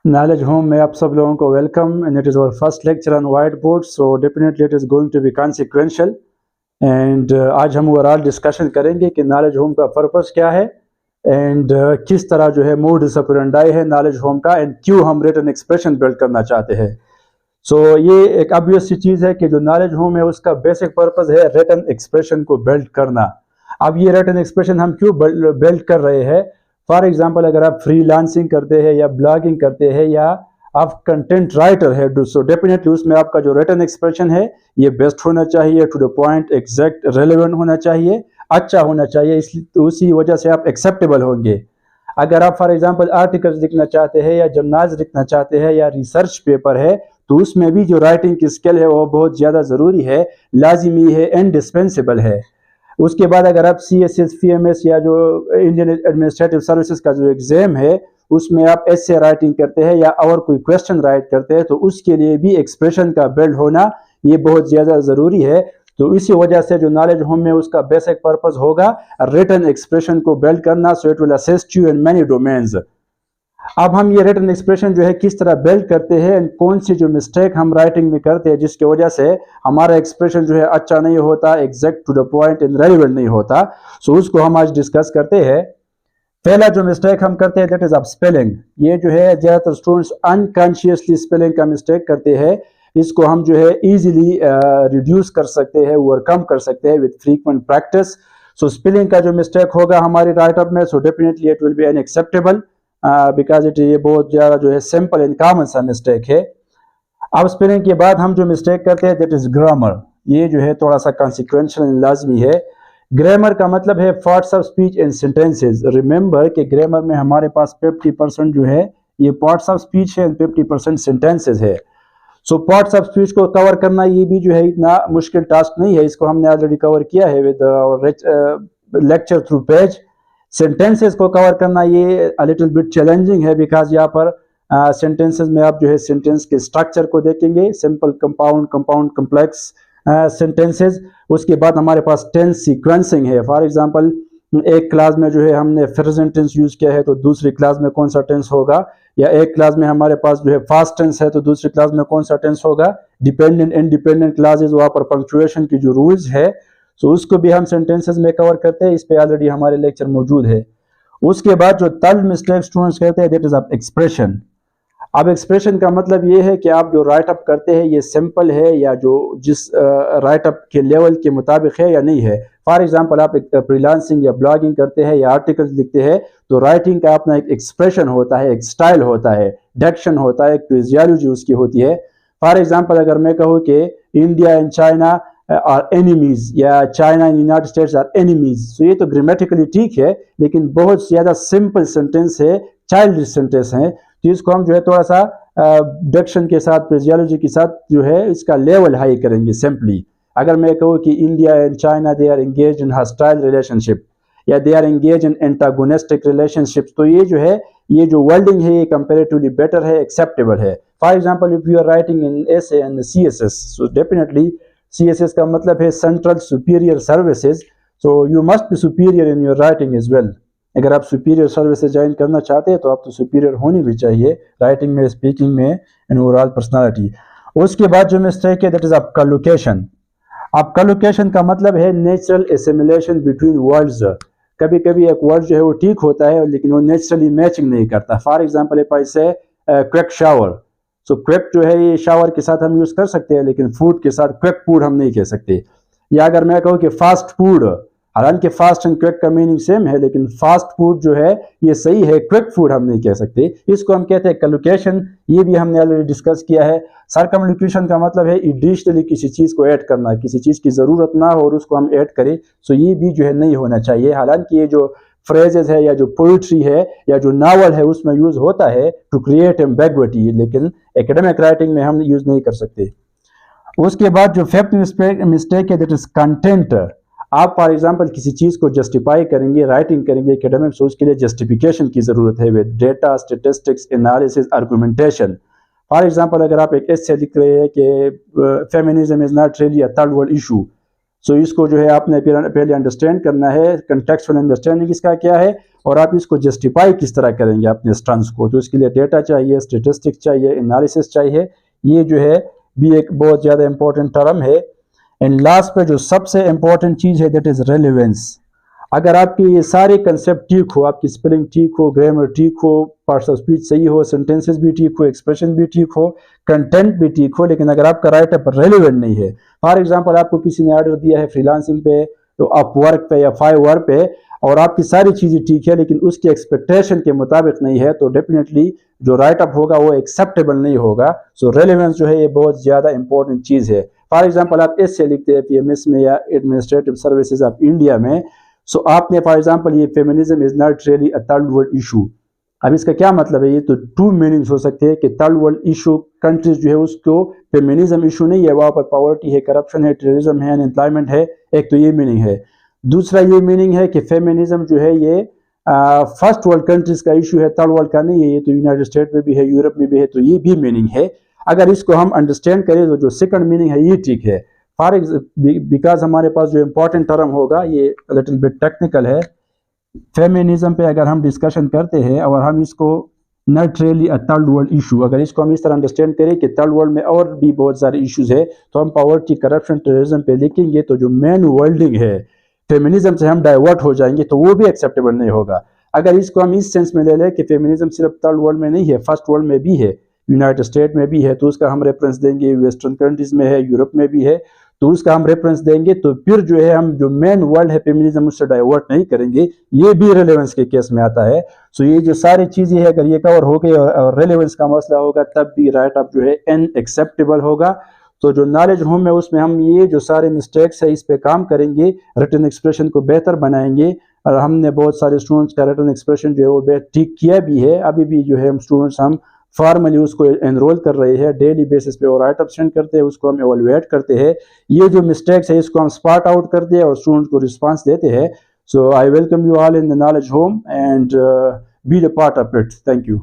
Knowledge Home में आप सब लोगों को welcome and it is our first lecture on white board, so definitely it is going to be consequential. And आज हम ओवरऑल डिस्कशन करेंगे कि नॉलेज होम का पर्पस क्या है एंड किस तरह जो है मोडस ऑपरेंडी है नॉलेज होम का एंड क्यों हम रिटन एक्सप्रेशन बिल्ड करना चाहते हैं। सो ये एक ऑब्वियस सी चीज़ है कि जो नॉलेज होम है उसका बेसिक पर्पस है रिटन एक्सप्रेशन को बिल्ड करना। अब ये रिटन एक्सप्रेशन हम क्यों बिल्ड कर रहे हैं? फॉर एग्जाम्पल अगर आप फ्रीलांसिंग करते हैं या ब्लॉगिंग करते हैं या आप कंटेंट राइटर है, सो डेफिनेटली उसमें आपका जो रिटन एक्सप्रेशन है ये बेस्ट होना चाहिए, to the point, exact, relevant होना चाहिए, अच्छा होना चाहिए, इसलिए तो उसी वजह से आप एक्सेप्टेबल होंगे। अगर आप फॉर एग्जांपल आर्टिकल्स लिखना चाहते हैं या जर्नल्स लिखना चाहते हैं या रिसर्च पेपर है तो उसमें भी जो राइटिंग की स्किल है वो बहुत ज़्यादा ज़रूरी है, लाजिमी है, इंडिस्पेंसिबल है। उसके बाद अगर आप CSS, PMS या जो इंडियन एडमिनिस्ट्रेटिव सर्विसेज का जो एग्जाम है उसमें आप एसे राइटिंग करते हैं या और कोई क्वेश्चन राइट करते हैं तो उसके लिए भी एक्सप्रेशन का बिल्ड होना ये बहुत ज़्यादा ज़रूरी है। तो इसी वजह से जो नॉलेज होम में उसका बेसिक पर्पस होगा रिटन एक्सप्रेशन को बिल्ड करना, so it will assist you in many domains. अब हम ये रिटन एक्सप्रेशन जो है किस तरह बिल्ड करते हैं, कौन सी जो मिस्टेक हम राइटिंग में करते हैं जिसकी वजह से हमारा एक्सप्रेशन जो है अच्छा नहीं होता, exact, to the point and relevant नहीं होता, सो उसको हम आज डिस्कस करते हैं। पहला जो मिस्टेक हम करते हैं दैट इज ऑफ स्पेलिंग। ये जो है ज़्यादातर स्टूडेंट्स अनकॉन्शियसली स्पेलिंग का मिस्टेक करते हैं। इसको हम जो है इजीली रिड्यूस कर सकते हैं, ओवरकम कर सकते हैं with frequent practice. So spelling का जो मिस्टेक होगा हमारे राइटअप में, सो definitely it will be unacceptable because it ये बहुत ज़्यादा जो है सिंपल एंड कॉमन सा मिस्टेक है। अब स्पेलिंग के बाद हम जो मिस्टेक करते हैं दैट इज ग्रामर। ये जो है थोड़ा सा कॉन्सिक्वेंशियल एंड लाजमी है। ग्रामर का मतलब है parts of speech and sentences. Remember कि ग्रामर में हमारे पास 50% जो है ये पार्ट्स ऑफ स्पीच है एंड 50% सेंटेंसेस है। सो पार्ट्स ऑफ स्पीच को कवर करना ये भी जो है इतना मुश्किल टास्क नहीं है, इसको हमने ऑलरेडी कवर किया है with lecture through page. Sentences को कवर करना ये अ लिटिल बिट चैलेंजिंग है बिकॉज यहाँ पर सेंटेंसेस में आप जो है सेंटेंस के स्ट्रक्चर को देखेंगे, simple, compound, compound, complex sentences. उसके बाद हमारे पास टेंस सीक्वेंसिंग है। फॉर एग्जांपल एक क्लास में जो है हमने प्रेजेंट टेंस यूज किया है तो दूसरी क्लास में कौन सा टेंस होगा, या एक क्लास में हमारे पास जो है फास्ट टेंस है तो दूसरी क्लास में कौन सा टेंस होगा। डिपेंडेंट, इंडिपेंडेंट क्लासेस, वहाँ पर पंक्चुएशन की जो रूल्स है सो उसको भी हम सेंटेंसेस में कवर करते हैं। इस पे ऑलरेडी हमारे लेक्चर मौजूद है। उसके बाद जो थर्ड मिस्टेक स्टूडेंट्स कहते हैं दैट इज ऑफ एक्सप्रेशन। अब एक्सप्रेशन का मतलब ये है कि आप जो राइटअप करते हैं ये सिंपल है या जो जिस राइटअप के लेवल के मुताबिक है या नहीं है। फॉर एग्जांपल आप एक फ्रीलांसिंग या ब्लॉगिंग करते हैं या आर्टिकल्स लिखते हैं तो राइटिंग का अपना एक एक्सप्रेशन होता है, एक स्टाइल होता है, डिक्शन होता है, एक फिजियोलॉजी उसकी होती है। फॉर एग्जांपल अगर मैं कहूँ कि India and China are enemies या China and United States are enemies, तो ये तो ग्रामेटिकली ठीक है लेकिन बहुत ज़्यादा सिंपल सेंटेंस है, चाइल्डिश सेंटेंस है। तो इसको हम जो है थोड़ा सा डिक्शन के साथ, फिजियोलॉजी के साथ जो है इसका लेवल हाई करेंगे सिंपली। अगर मैं कहूँ कि India and China they are engage in hostile relationship या they are engage in antagonistic relationship, तो ये जो है ये जो वर्डिंग है ये कंपेरेटिवली बेटर है, एक्सेप्टेबल है। For example if you are writing in essay and CSS, so definitely CSS का मतलब है central superior services, so you must be superior in your writing as well. अगर आप सुपीरियर सर्विसेज ज्वाइन करना चाहते हैं तो आप तो सुपीरियर होनी भी चाहिए राइटिंग में, स्पीकिंग में एंड ओवरऑल पर्सनालिटी। उसके बाद जो मिस्टेक है दैट इज ऑफ कलोकेशन। अब कलोकेशन का मतलब है नेचुरल एसिमिलेशन बिटवीन वर्ड्स। कभी कभी एक वर्ड जो है वो ठीक होता है लेकिन वो नेचुरली मैचिंग नहीं करता। फॉर एग्जाम्पल इफ आई से क्विक शावर, सो क्विक जो है ये शावर के साथ हम यूज कर सकते हैं लेकिन फूड के साथ क्विक फूड हम नहीं कह सकते। या अगर मैं कहूँ कि फास्ट फूड, हालांकि फास्ट एंड क्विक का मीनिंग सेम है लेकिन फास्ट फूड जो है ये सही है, क्विक फूड हम नहीं कह सकते, इसको हम कहते हैं कलोकेशन। ये भी हमने ऑलरेडी डिस्कस किया है। सर्कमलोक्यूशन का मतलब है एडिशनली किसी चीज़ को ऐड करना, किसी चीज़ की ज़रूरत ना हो और उसको हम ऐड करें, सो ये भी जो है नहीं होना चाहिए। हालांकि ये जो फ्रेजेस है या जो पोइट्री है या जो नावल है उसमें यूज़ होता है टू क्रिएट एम्बेग्विटी, लेकिन एकेडमिक राइटिंग में हम यूज़ नहीं कर सकते। उसके बाद जो फिफ्थ मिस्टेक है दैट इज कंटेंट। आप फॉर एग्जांपल किसी चीज़ को जस्टिफाई करेंगे, राइटिंग करेंगे एकेडमिक, सो उसके लिए जस्टिफिकेशन की ज़रूरत है with data, statistics, analysis, argumentation. For example अगर आप एक ऐसे लिख रहे हैं कि feminism is not really a third world issue, so इसको जो है आपने पहले अंडरस्टैंड करना है, कंटेक्चुअल अंडरस्टैंडिंग इसका क्या है और आप इसको जस्टिफाई किस तरह करेंगे अपने स्टंट्स को। तो इसके लिए डेटा चाहिए, स्टेटिस्टिक्स चाहिए, एनालिसिस चाहिए। ये जो है भी एक बहुत ज़्यादा इंपॉर्टेंट टर्म है। एंड लास्ट पे जो सबसे इंपॉर्टेंट चीज़ है दैट इज़ रेलेवेंस। अगर आपके ये सारे कंसेप्ट ठीक हो, आपकी स्पेलिंग ठीक हो, ग्रामर ठीक हो, पार्ट्स ऑफ स्पीच सही हो, सेंटेंसेस भी ठीक हो, एक्सप्रेशन भी ठीक हो, कंटेंट भी ठीक हो, लेकिन अगर आपका राइटअप रेलेवेंट नहीं है, फॉर एग्जांपल आपको किसी ने ऑर्डर दिया है फ्रीलांसिंग पे, तो अपवर्क पे या फाइवर पे, और आपकी सारी चीज़ें ठीक है लेकिन उसकी एक्सपेक्टेशन के मुताबिक नहीं है, तो डेफिनेटली जो राइटअप होगा वो एक्सेप्टेबल नहीं होगा। सो रेलेवेंस जो है ये बहुत ज़्यादा इंपॉर्टेंट चीज़ है। फॉर एग्जाम्पल आप ऐसे लिखते हैं PMS में या एडमिनिस्ट्रेटिव सर्विसेज ऑफ इंडिया में, सो आपने फॉर एग्जांपल ये feminism is not really a third world issue. अब इसका क्या मतलब है, ये तो टू मीनिंग्स हो सकते हैं कि थर्ड वर्ल्ड इशू कंट्रीज जो है उसको फेमिनिज्म इशू नहीं है, वहाँ पर पॉवर्टी है, करप्शन है, टेररिज्म है, अनएम्प्लॉयमेंट है, एक तो ये मीनिंग है। दूसरा ये मीनिंग है कि फेमिनिज्म जो है ये फर्स्ट वर्ल्ड कंट्रीज का इशू है, थर्ड वर्ल्ड का नहीं है, ये तो यूनाइटेड स्टेट में भी है, यूरोप में भी है, तो ये भी मीनिंग है। अगर इसको हम अंडरस्टैंड करें तो जो सेकंड मीनिंग है ये ठीक है। फॉर बिकॉज हमारे पास जो इंपॉर्टेंट टर्म होगा ये लिटिल बिट टेक्निकल है। फेमिनिज्म पे अगर हम डिस्कशन करते हैं और हम इसको not really a third world issue, अगर इसको हम इस तरह अंडरस्टैंड करें कि थर्ड वर्ल्ड में और भी बहुत सारे इश्यूज है, तो हम पॉवर्टी, करप्शन, टेररिज्म पे लिखेंगे तो जो मेन वर्ल्डिंग है फेमिनिज्म से हम डाइवर्ट हो जाएंगे, तो वो भी एक्सेप्टेबल नहीं होगा। अगर इसको हम इस सेंस में ले लें कि फेमिनिज्म सिर्फ थर्ड वर्ल्ड में नहीं है, फर्स्ट वर्ल्ड में भी है, यूनाइटेड स्टेट में भी है, तो उसका हम रेफरेंस देंगे, वेस्टर्न कंट्रीज में है, यूरोप में भी है, तो उसका हम रेफरेंस देंगे, तो फिर जो है हम जो मेन वर्ल्ड है फेमिनिज्म उससे डाइवर्ट नहीं करेंगे, ये भी रेलेवेंस के केस में आता है। सो ये जो सारी चीजें हैं अगर ये कवर हो गई और रेलेवेंस का मसला होगा, तब भी राइट अप जो है अनएक्सेप्टेबल होगा। तो जो नॉलेज होम है उसमें हम ये जो सारे मिस्टेक्स है इस पे काम करेंगे, रिटन एक्सप्रेशन को बेहतर बनाएंगे, और हमने बहुत सारे स्टूडेंट्स का रिटन एक्सप्रेशन जो है वो ठीक किया भी है। अभी भी जो है हम स्टूडेंट्स हम फॉर्मली उसको एनरोल कर रहे हैं, डेली बेसिस पे और राइटअप सेंड करते हैं, उसको हम एवेलुएट करते हैं। ये जो मिस्टेक्स है इसको हम स्पॉट आउट करते हैं और स्टूडेंट को रिस्पांस देते हैं। So I welcome you all in the knowledge home and be the part of it. Thank you.